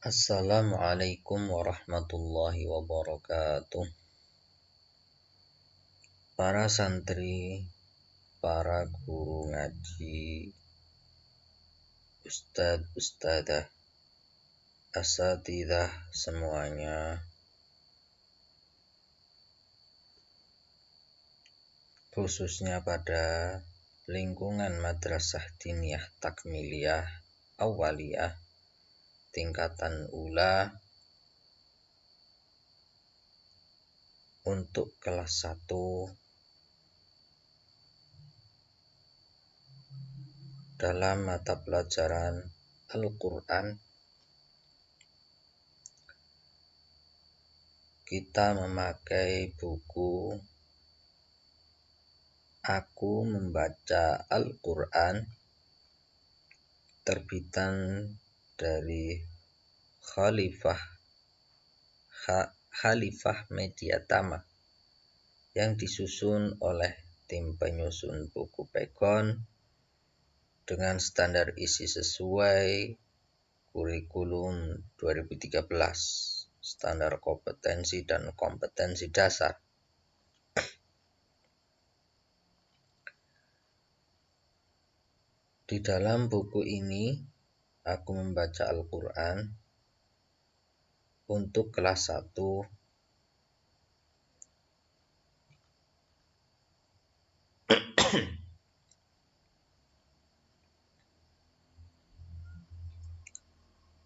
Assalamualaikum warahmatullahi wabarakatuh. Para santri, para guru ngaji, ustadz, ustadzah, asatidzah semuanya, khususnya pada lingkungan Madrasah Diniyah Takmiliyah Awaliyah tingkatan ula untuk kelas 1 dalam mata pelajaran Al-Quran. Kita memakai buku Aku Membaca Al-Quran terbitan dari Khalifah Mediatama yang disusun oleh tim penyusun buku Pegon dengan standar isi sesuai kurikulum 2013, standar kompetensi dan kompetensi dasar. Di dalam buku ini, Aku Membaca Al-Quran untuk kelas 1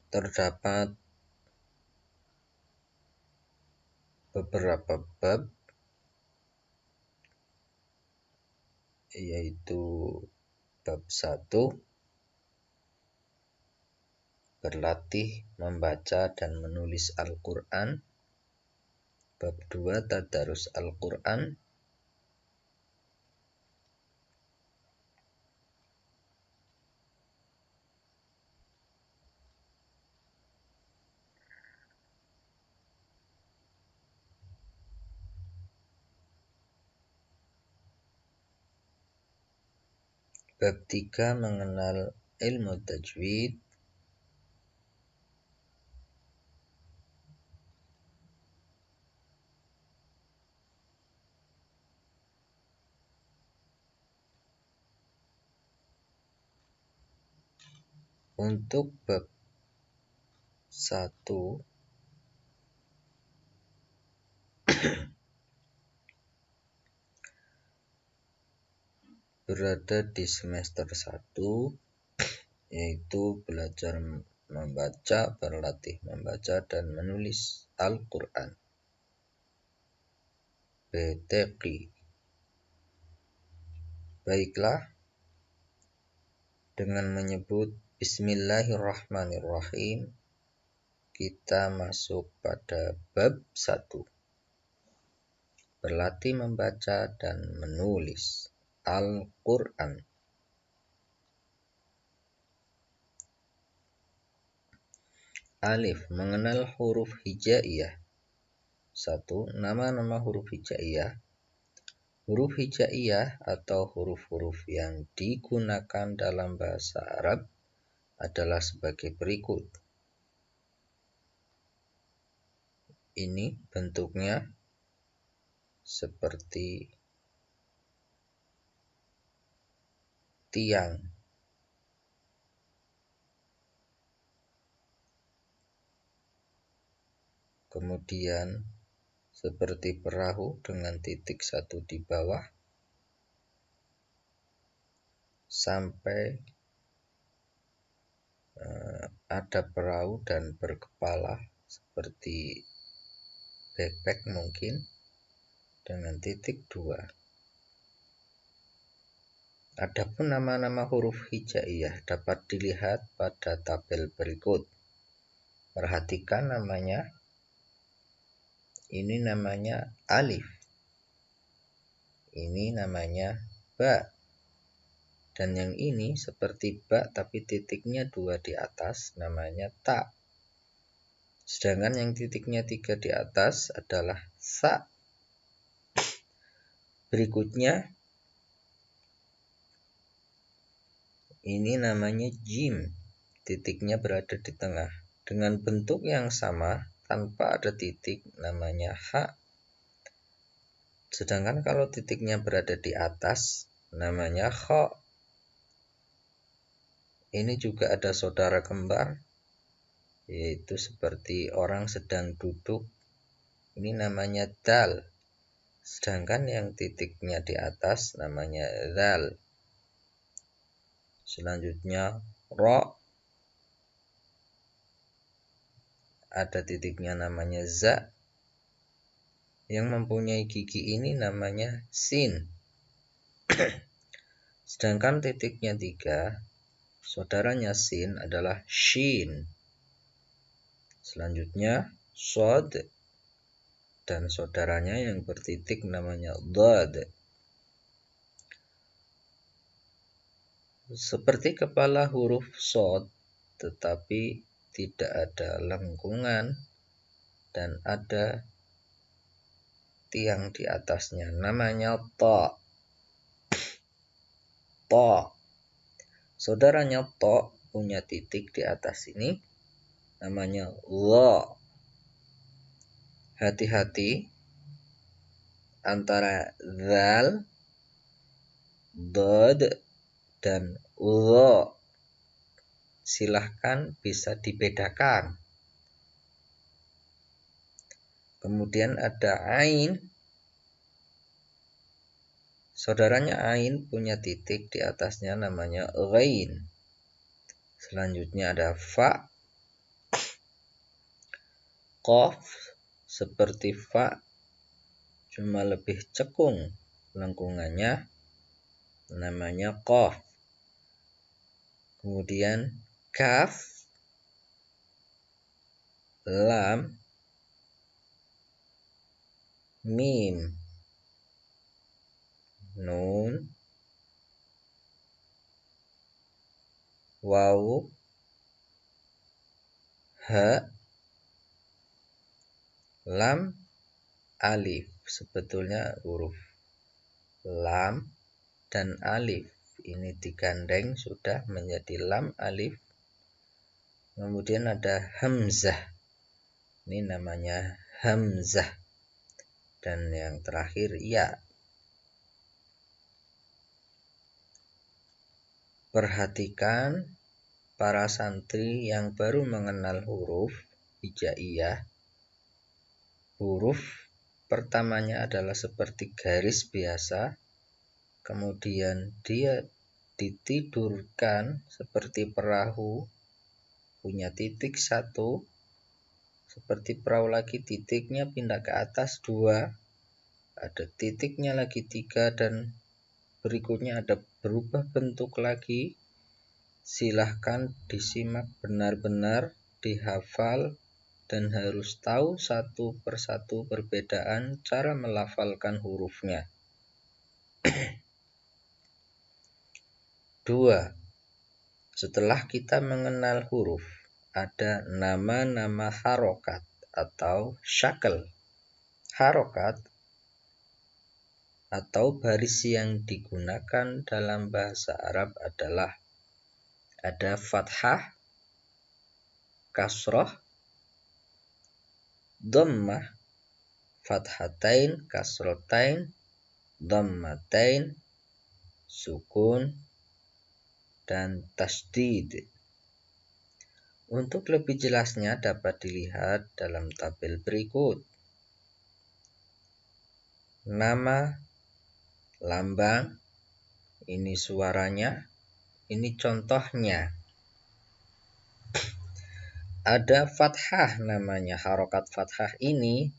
terdapat beberapa bab, yaitu bab 1, berlatih membaca dan menulis Al-Quran. Bab 2, tadarus Al-Quran. Bab 3, mengenal ilmu tajwid. Untuk bab 1 berada di semester 1, yaitu belajar membaca, berlatih membaca dan menulis Al-Quran. BTQ. Baiklah, dengan menyebut Bismillahirrahmanirrahim, kita masuk pada bab 1. Berlatih membaca dan menulis Al-Quran. Alif, mengenal huruf hijaiyah. 1. Nama-nama huruf hijaiyah. Huruf hijaiyah atau huruf-huruf yang digunakan dalam bahasa Arab adalah sebagai berikut. Ini bentuknya seperti tiang. Kemudian seperti perahu dengan titik 1 di bawah sampai ada perahu dan berkepala seperti bebek mungkin dengan titik 2. Adapun nama-nama huruf hijaiyah dapat dilihat pada tabel berikut. Perhatikan namanya. Ini namanya alif. Ini namanya ba. Dan yang ini seperti ba tapi titiknya 2 di atas, namanya ta. Sedangkan yang titiknya 3 di atas adalah sa. Berikutnya, ini namanya jim. Titiknya berada di tengah. dengan bentuk yang sama tanpa ada titik namanya ha. Sedangkan kalau titiknya berada di atas namanya kha. Ini juga ada saudara kembar, yaitu seperti orang sedang duduk. Ini namanya dal. Sedangkan yang titiknya di atas namanya zal. Selanjutnya ro, ada titiknya namanya za. Yang mempunyai gigi ini namanya sin. Sedangkan titiknya 3, saudaranya sin adalah shin. Selanjutnya sod, dan saudaranya yang bertitik namanya dad. Seperti kepala huruf sod, tetapi tidak ada lengkungan dan ada tiang di atasnya, namanya ta. Ta. Saudaranya ta punya titik di atas ini, namanya la. Hati-hati antara zal, dad, dan la. Silahkan bisa dibedakan. Kemudian ada ain. Saudaranya ain punya titik di atasnya namanya ghain. Selanjutnya ada fa. Qaf seperti fa, cuma lebih cekung lengkungannya, namanya qaf. Kemudian kaf, lam, mim, nun, waw, ha, lam, alif. Sebetulnya huruf lam dan alif ini digandeng sudah menjadi lam alif. Kemudian ada hamzah. Ini namanya hamzah. Dan yang terakhir ya. Perhatikan para santri yang baru mengenal huruf hijaiyah. Huruf pertamanya adalah seperti garis biasa. Kemudian dia ditidurkan seperti perahu, punya titik 1, seperti perahu lagi titiknya pindah ke atas 2, ada titiknya lagi 3, dan berikutnya ada berubah bentuk lagi. Silahkan disimak benar-benar, dihafal, dan harus tahu satu persatu perbedaan cara melafalkan hurufnya. 2. Setelah kita mengenal huruf, ada nama-nama harokat atau syakl. Harokat atau baris yang digunakan dalam bahasa Arab adalah ada fathah, kasroh, dhammah, fathatain, kasrotain, dhammatain, sukun, dan tasdid. Untuk lebih jelasnya dapat dilihat dalam tabel berikut. Nama, lambang, ini suaranya, ini contohnya. Ada fathah namanya. Harokat fathah ini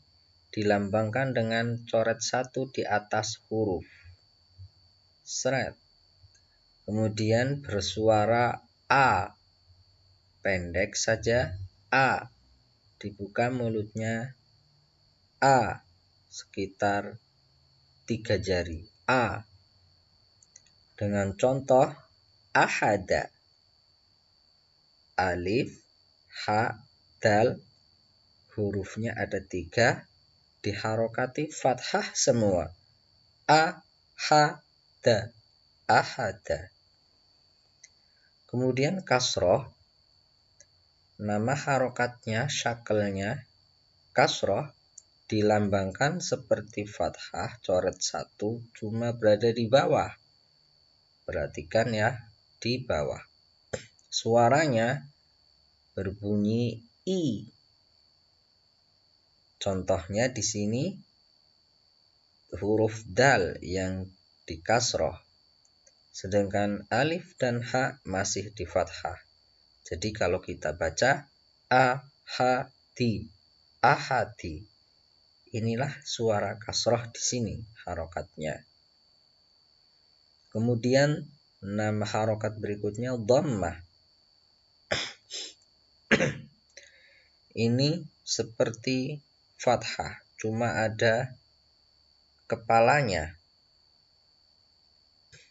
dilambangkan dengan coret 1 di atas huruf. Seret. Kemudian bersuara A. Pendek saja A. Dibuka mulutnya A. Sekitar 3 jari A. Dengan contoh ahada. Alif, ha, dal. Hurufnya ada 3. Diharokati fathah semua. A, ha, da. Ahada. Kemudian kasroh. nama harokatnya, syakelnya, kasroh, dilambangkan seperti fathah, coret 1, cuma berada di bawah. Perhatikan ya, di bawah. Suaranya berbunyi I. Contohnya di sini huruf dal yang di kasroh, sedangkan alif dan ha masih di fathah. Jadi kalau kita baca ahadi, ahadi, inilah suara kasroh di sini harokatnya. Kemudian nama harokat berikutnya dhammah. Ini seperti fathah, cuma ada kepalanya,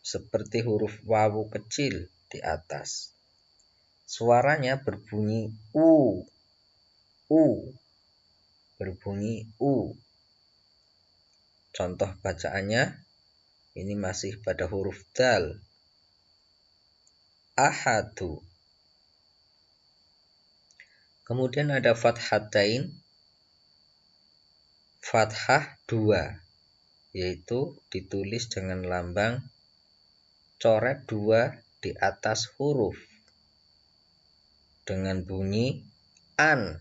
seperti huruf wawu kecil di atas. Suaranya berbunyi u, berbunyi u. Contoh bacaannya ini masih pada huruf dal. Ahadu. Kemudian ada fathatain, fathah 2, yaitu ditulis dengan lambang coret 2 di atas huruf dengan bunyi an.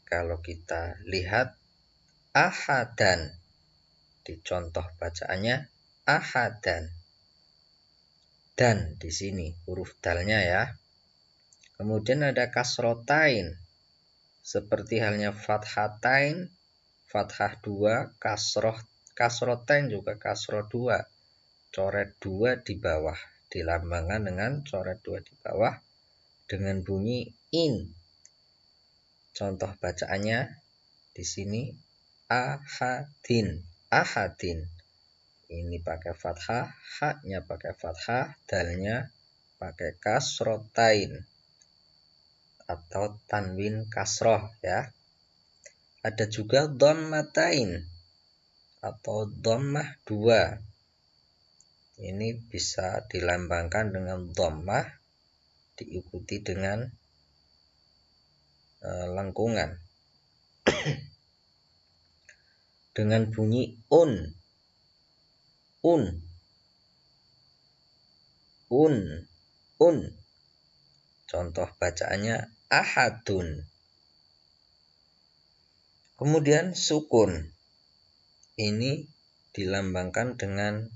Kalau kita lihat ahadan, di contoh bacaannya ahadan. Dan di sini huruf dalnya ya. Kemudian ada kasrotain, seperti halnya fathatain, fathah 2, kasrotain juga kasroh 2, coret 2 di bawah, dilambangkan dengan coret 2 di bawah dengan bunyi in. Contoh bacaannya di sini ahadin, ahadin. Ini pakai fathah, haknya pakai fathah, dalnya pakai kasrotain atau tanwin kasroh ya. Ada juga dhammatain atau dhammah 2. Ini bisa dilambangkan dengan dhammah diikuti dengan lengkungan dengan bunyi un. Contoh bacaannya ahadun. Kemudian sukun. Ini dilambangkan dengan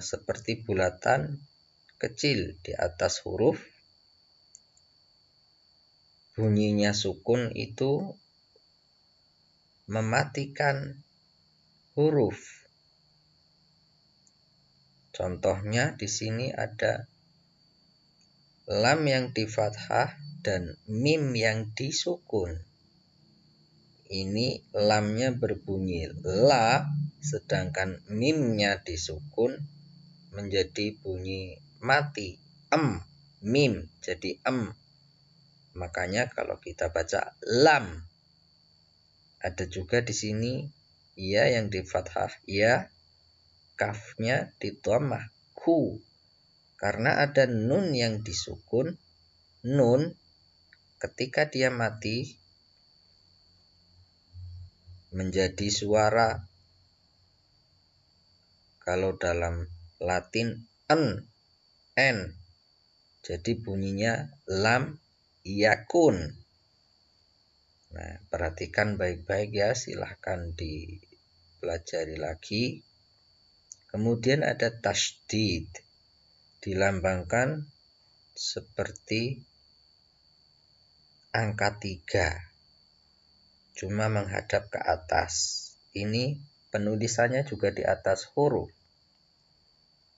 seperti bulatan kecil di atas huruf. Bunyinya sukun itu mematikan huruf. Contohnya di sini ada lam yang di fathah dan mim yang disukun. Ini lamnya berbunyi la, sedangkan mimnya disukun menjadi bunyi mati, mim jadi Makanya kalau kita baca lam, ada juga di sini ya yang di fathah ya, kafnya di dhammah ku. Karena ada nun yang disukun, nun ketika dia mati menjadi suara, kalau dalam Latin n, jadi bunyinya lam yakun. Nah, perhatikan baik-baik ya, silahkan dipelajari lagi. Kemudian ada tasydid, dilambangkan seperti angka 3, cuma menghadap ke atas. Ini penulisannya juga di atas huruf,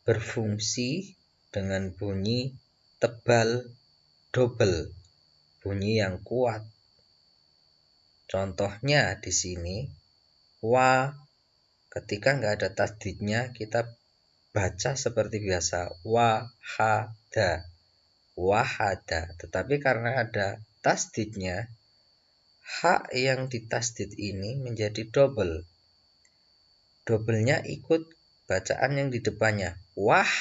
berfungsi dengan bunyi tebal double, bunyi yang kuat. Contohnya di sini wa, ketika nggak ada tasdidnya kita baca seperti biasa wahada, wahada. Tetapi karena ada tasdidnya, hak yang ditasdid ini menjadi double. Doublenya ikut bacaan yang di depannya wahada.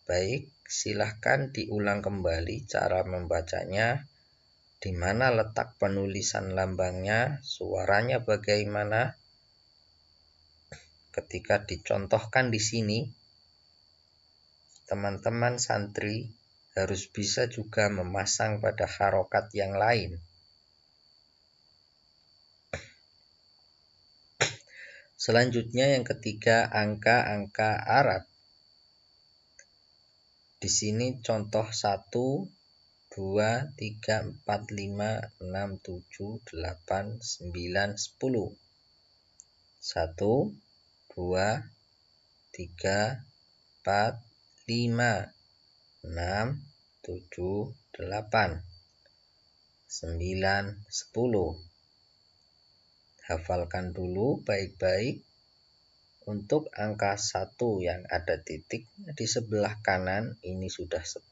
Baik, silahkan diulang kembali cara membacanya, di mana letak penulisan lambangnya, suaranya bagaimana. Ketika dicontohkan di sini, teman-teman santri harus bisa juga memasang pada harokat yang lain. Selanjutnya yang ketiga, angka-angka Arab. Di sini contoh 1, 2, 3, 4, 5, 6, 7, 8, 9, 10. 1, 2, 3, 4, 5, 6, 7, 8, 9, 10. Hafalkan dulu baik-baik. Untuk angka 1 yang ada titik di sebelah kanan ini sudah 10.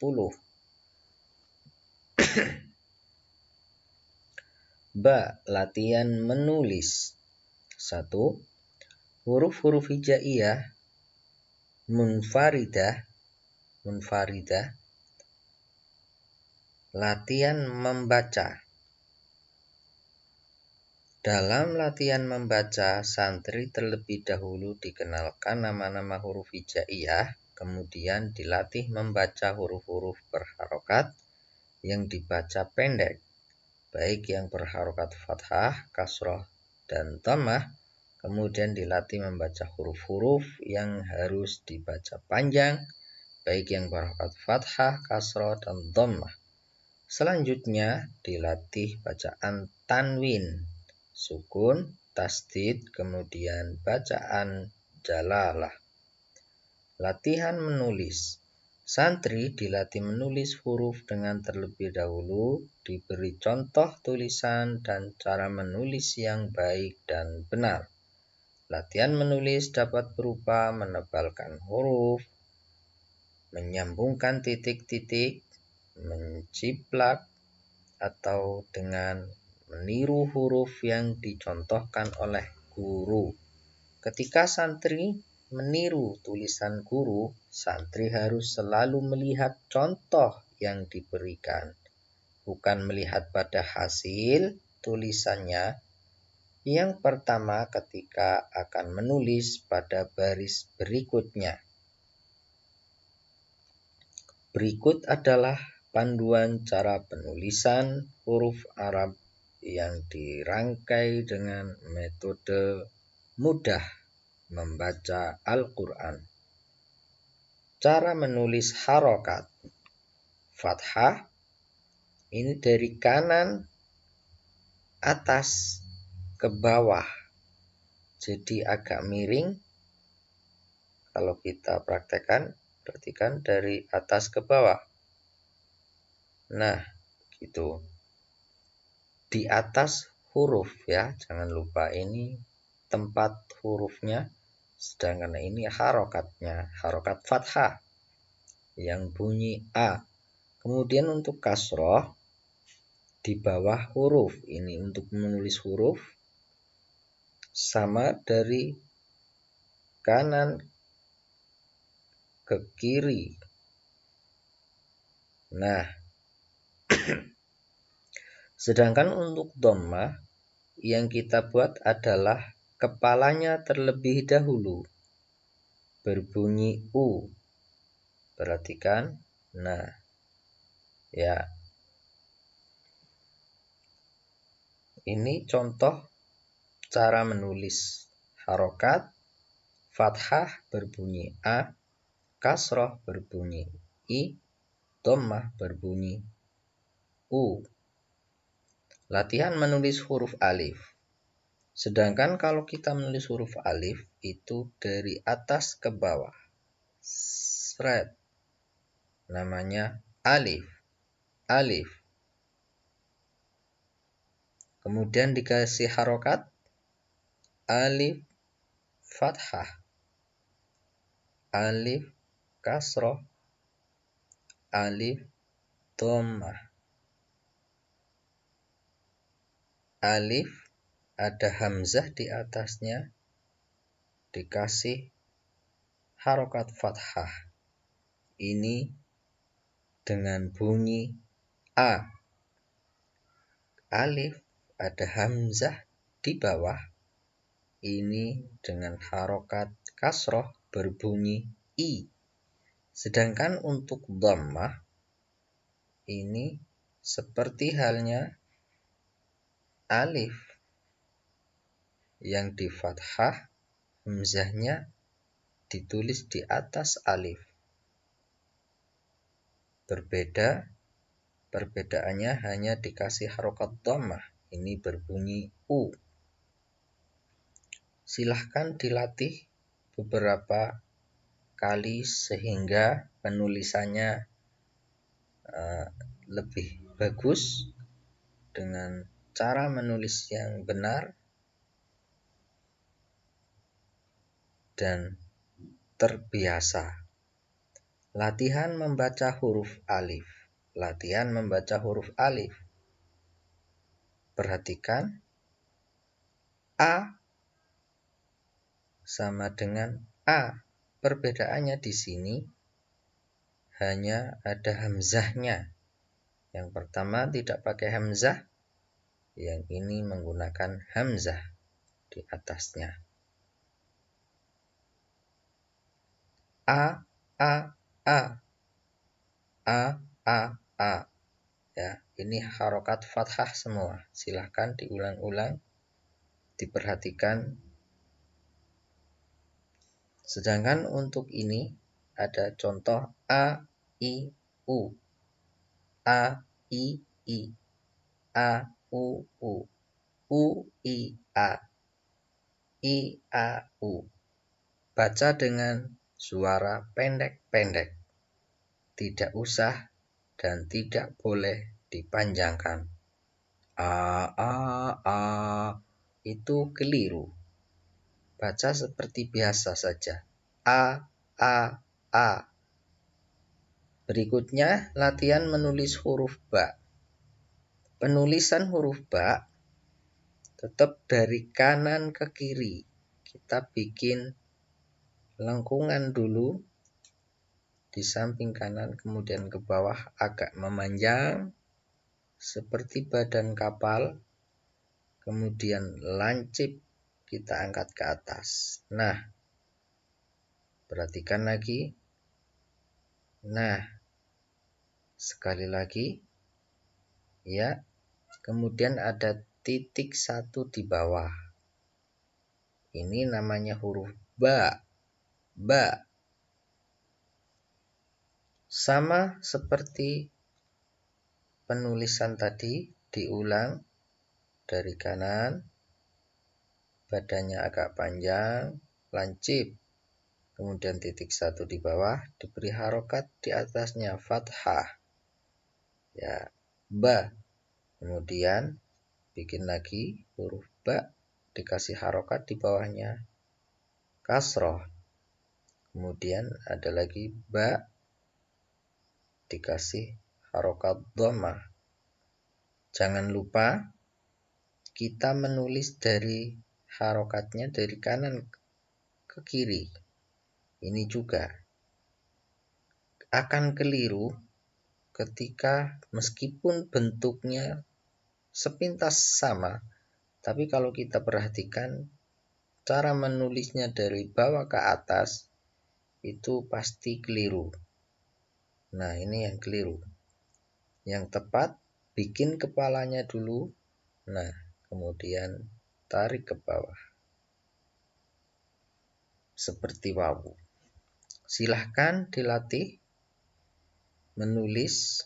Ba, latihan menulis. 1. Huruf-huruf hijaiyah munfaridah. Latihan membaca. Dalam latihan membaca, santri terlebih dahulu dikenalkan nama-nama huruf hijaiyah, kemudian dilatih membaca huruf-huruf berharokat yang dibaca pendek, baik yang berharokat fathah, kasroh, dan dhammah. Kemudian dilatih membaca huruf-huruf yang harus dibaca panjang, baik yang berharokat fathah, kasroh, dan dhammah. Selanjutnya dilatih bacaan tanwin, sukun, tasdid, kemudian bacaan jalalah. Latihan menulis. Santri dilatih menulis huruf dengan terlebih dahulu diberi contoh tulisan dan cara menulis yang baik dan benar. Latihan menulis dapat berupa menebalkan huruf, menyambungkan titik-titik, menciplak, atau dengan meniru huruf yang dicontohkan oleh guru. Ketika santri meniru tulisan guru, santri harus selalu melihat contoh yang diberikan, bukan melihat pada hasil tulisannya. Yang pertama ketika akan menulis pada baris berikutnya. Berikut adalah panduan cara penulisan huruf Arab yang dirangkai dengan metode mudah membaca Al-Quran. Cara menulis harokat. Fathah, ini dari kanan atas ke bawah, jadi agak miring. Kalau kita praktekkan, perhatikan dari atas ke bawah. Nah, gitu. Di atas huruf ya, jangan lupa ini tempat hurufnya, sedangkan ini harokatnya, harokat fathah yang bunyi A. Kemudian untuk kasroh di bawah huruf, ini untuk menulis huruf sama dari kanan ke kiri. Nah, sedangkan untuk dhammah yang kita buat adalah kepalanya terlebih dahulu berbunyi U. Perhatikan. Nah, ya. Ini contoh cara menulis harokat. Fathah berbunyi A, kasroh berbunyi I, dhammah berbunyi U. Latihan menulis huruf alif. Sedangkan kalau kita menulis huruf alif itu dari atas ke bawah. Sret. Namanya alif. Alif. Kemudian dikasih harokat. Alif fathah. Alif kasroh. Alif dhammah. Alif ada hamzah di atasnya, dikasih harokat fathah. ini dengan bunyi A. Alif ada hamzah di bawah, ini dengan harokat kasroh berbunyi I. Sedangkan untuk dhammah ini seperti halnya alif yang di fathah, hamzahnya ditulis di atas alif. Perbedaannya hanya dikasih harokat dhammah, ini berbunyi U. Silahkan dilatih beberapa kali sehingga penulisannya lebih bagus dengan cara menulis yang benar dan terbiasa. Latihan membaca huruf alif. Perhatikan A sama dengan A. Perbedaannya di sini hanya ada hamzahnya. Yang pertama tidak pakai hamzah, yang ini menggunakan hamzah di atasnya. A, A, A, A, A, A. Ya, ini harokat fathah semua. Silahkan diulang-ulang, diperhatikan. Sedangkan untuk ini ada contoh A, I, U. A, I, I. A, U, U. U, I, A. I, A, U. Baca dengan suara pendek-pendek. Tidak usah dan tidak boleh dipanjangkan. A, A, A. Itu keliru. Baca seperti biasa saja. A, A, A. Berikutnya latihan menulis huruf ba. Penulisan huruf ba tetap dari kanan ke kiri. Kita bikin lengkungan dulu di samping kanan, kemudian ke bawah agak memanjang seperti badan kapal, kemudian lancip kita angkat ke atas. Nah, perhatikan lagi. Nah, sekali lagi. Ya, kemudian ada titik 1 di bawah. Ini namanya huruf ba. Ba. Sama seperti penulisan tadi, diulang dari kanan, badannya agak panjang, lancip, kemudian titik 1 di bawah, diberi harokat di atasnya fathah. Ya, ba. Kemudian bikin lagi huruf ba, dikasih harokat di bawahnya kasroh. Kemudian ada lagi ba, dikasih harokat dhammah. Jangan lupa kita menulis dari harokatnya dari kanan ke kiri. Ini juga akan keliru ketika meskipun bentuknya sepintas sama, tapi kalau kita perhatikan cara menulisnya dari bawah ke atas itu pasti keliru. Nah, ini yang keliru. Yang tepat, bikin kepalanya dulu. Nah, kemudian tarik ke bawah. Seperti wawu. Silahkan dilatih menulis.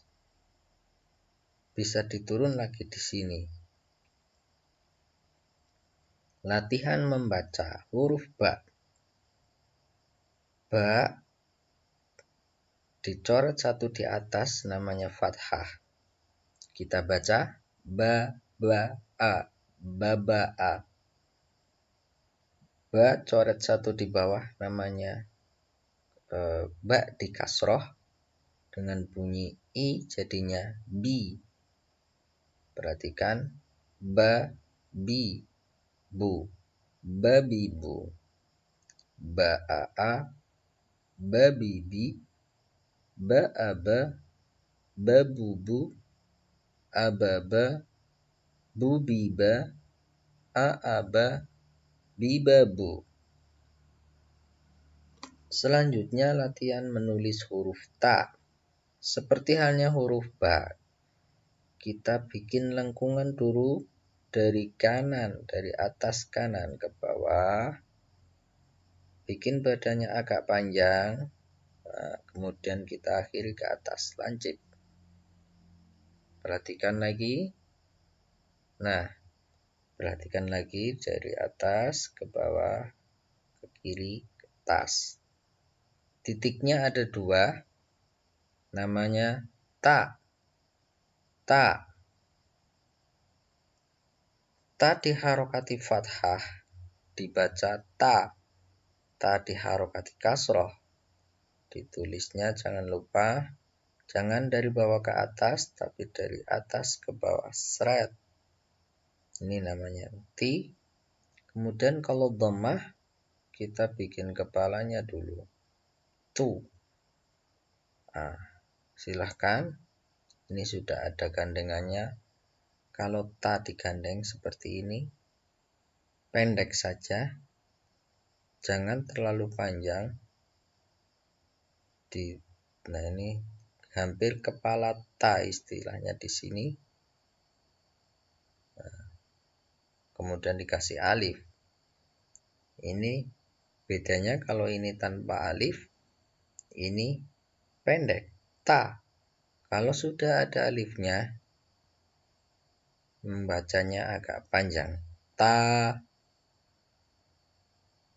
Bisa diturun lagi di sini. Latihan membaca huruf ba. Ba dicoret 1 di atas namanya fathah. Kita baca ba, a. Ba, a. Ba coret 1 di bawah namanya ba di kasroh dengan bunyi I jadinya bi. Perhatikan ba, bi, bu. Babi, bu. Ba, a. Babi, bi. ba'aba, babubu, ababa, bubiba, a'aba, bibabu. Selanjutnya latihan menulis huruf ta. Seperti halnya huruf ba, kita bikin lengkungan dulu dari kanan, dari atas kanan ke bawah. Bikin badannya agak panjang. Nah, kemudian kita akhiri ke atas, lancip. Perhatikan lagi. Nah, perhatikan lagi dari atas ke bawah, ke kiri, ke atas. Titiknya ada 2, namanya ta. Ta. Ta diharokati fathah, dibaca ta. Ta diharokati kasroh, ditulisnya jangan lupa, jangan dari bawah ke atas, tapi dari atas ke bawah, seret. Ini namanya ti. Kemudian kalau dhammah, kita bikin kepalanya dulu, tu. Nah, silahkan, ini sudah ada gandengannya. Kalau ta digandeng seperti ini, pendek saja, jangan terlalu panjang. Nah, ini hampir kepala ta istilahnya di sini. Nah, kemudian dikasih alif. Ini bedanya kalau ini tanpa alif, ini pendek, ta. Kalau sudah ada alifnya, membacanya agak panjang, ta.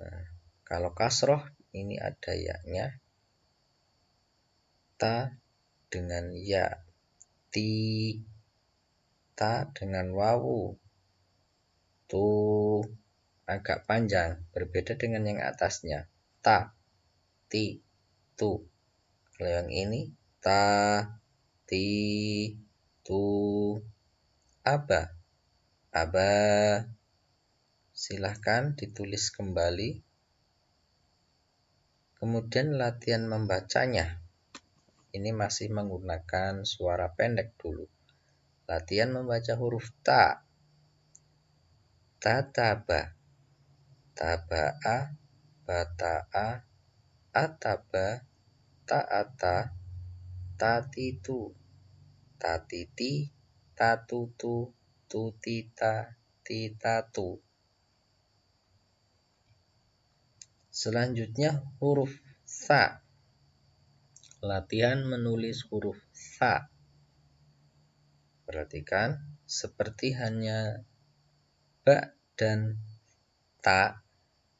Nah, kalau kasroh ini ada ya-nya, ta dengan ya, ti. Ta dengan wawu, tu. Agak panjang, berbeda dengan yang atasnya, ta, ti, tu. Kalau yang ini, ta, ti, tu, aba, aba. Silahkan ditulis kembali. Kemudian latihan membacanya. Ini masih menggunakan suara pendek dulu. Latihan membaca huruf ta. Tataba, taba'a, bata'a, ataba, ta'ata, tatitu, tatiti, tatutu, tutita, titatu. Selanjutnya huruf sa. Latihan menulis huruf sa. Perhatikan, seperti hanya ba dan ta,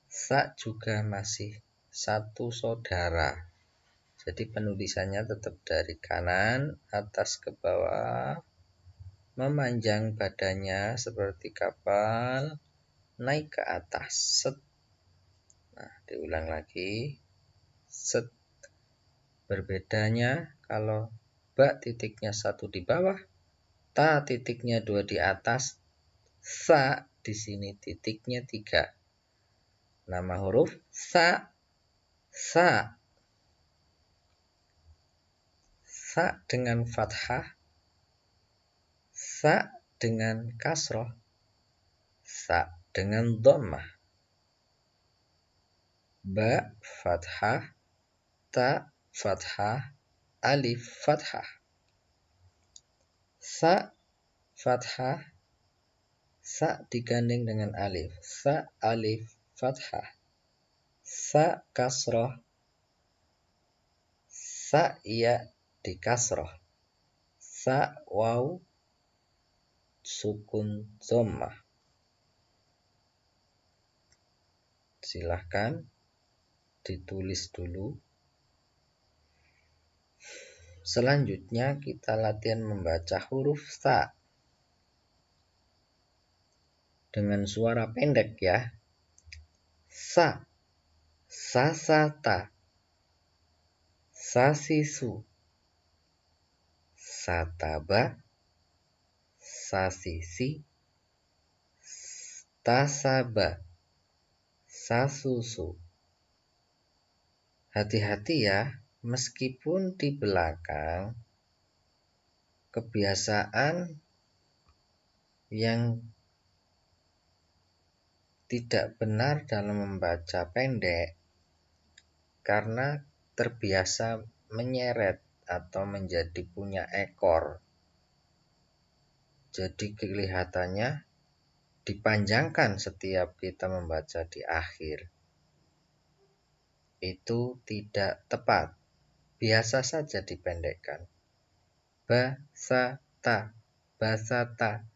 sa juga masih satu saudara. Jadi penulisannya tetap dari kanan, atas ke bawah, memanjang badannya seperti kapal, naik ke atas, set. Nah, diulang lagi, set. Berbedanya kalau ba titiknya 1 di bawah, ta titiknya 2 di atas, sa di sini titiknya 3. Nama huruf sa, sa. Sa dengan fathah, sa dengan kasroh, sa dengan dhammah. Ba fathah, ta fathah, alif fathah. Sa fathah, sa digandeng dengan alif, sa alif fathah. Sa kasroh, sa ya di kasroh. Sa waw sukun dhammah. Silahkan ditulis dulu. Selanjutnya kita latihan membaca huruf sa dengan suara pendek ya. Sa, sasata, sasisu, sataba, sasisi, tasaba, sasusu. Hati-hati ya, meskipun di belakang kebiasaan yang tidak benar dalam membaca pendek karena terbiasa menyeret atau menjadi punya ekor. Jadi kelihatannya dipanjangkan setiap kita membaca di akhir. Itu tidak tepat. Biasa saja dipendekkan. Basata, basata.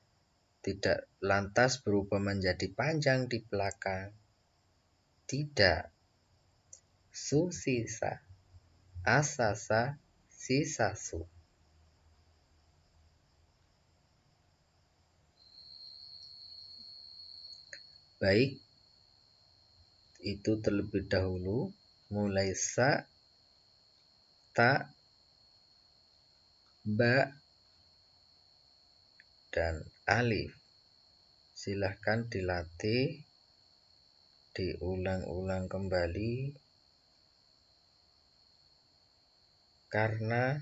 Tidak lantas berubah menjadi panjang di belakang. Tidak. Susisa, asasa, sisasu. Baik, itu terlebih dahulu. Mulai sa, ta, ba, dan alif. Silahkan dilatih, diulang-ulang kembali, karena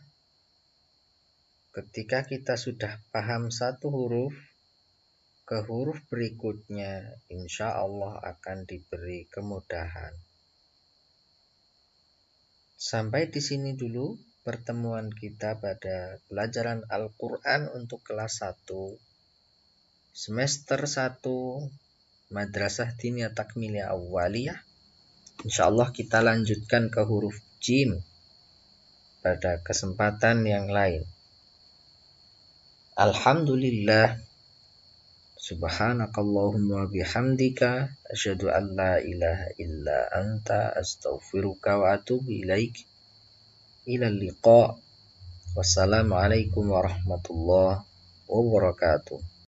ketika kita sudah paham satu huruf, ke huruf berikutnya insya Allah akan diberi kemudahan. Sampai di sini dulu pertemuan kita pada pelajaran Al-Quran untuk kelas 1 semester 1 Madrasah Diniyah Takmiliyah Awwaliyah. Insya Allah kita lanjutkan ke huruf jim pada kesempatan yang lain. Alhamdulillah. Subhanakallahumma bihamdika asyhadu an la ilaha illa anta astaghfiruka wa atubu ilaik. Ilal liqa. Wassalamualaikum warahmatullahi wabarakatuh.